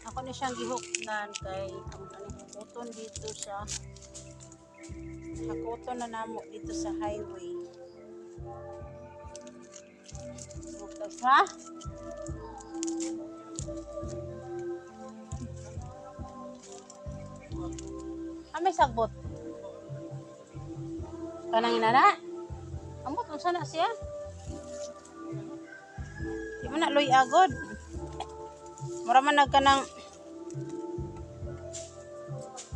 Ako na siyang gihuktan kay ang hakuton dito sa hakuton na namo dito sa highway. Bukas ha? May sagbot. Kanang inana? Amot unsa na siya? Di man na loy agod. Mura man nagkanang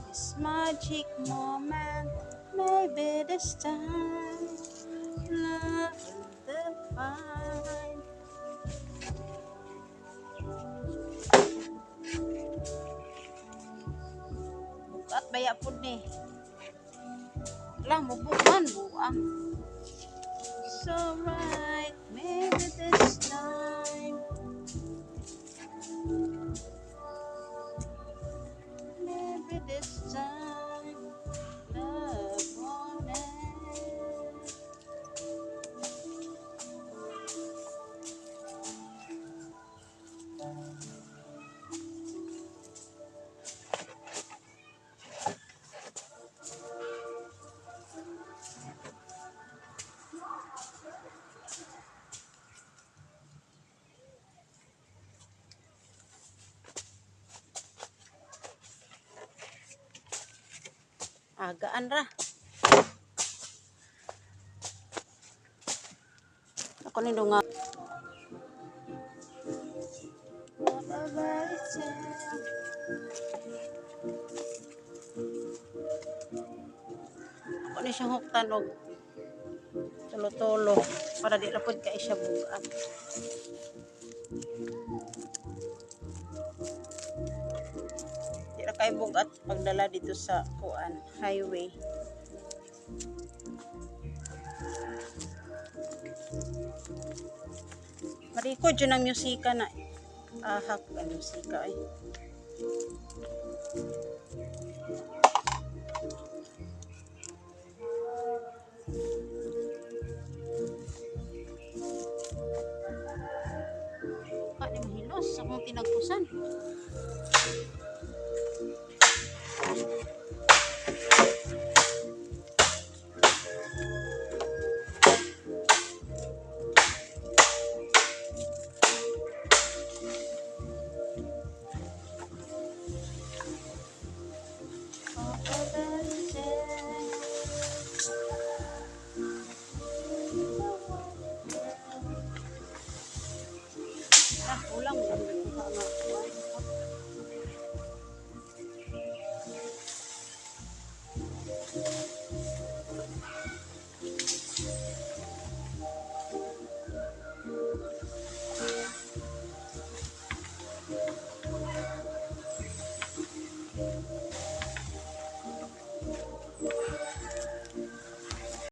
this magic moment, maybe this time love will define. Bukat baya pud ni. Lang mubukan buang. So right, maybe this time. Maybe this time love won't end. Agaan ra. Ako ni dunga. Ako ni siyang huktan og tulo-tulo para di ra pud kay siya bugat. Di ra kay bugat pagdala dito sa kuan highway. Marikod yun ang musika na ahak ang musika ay. Di mahilos akong tinagpusan.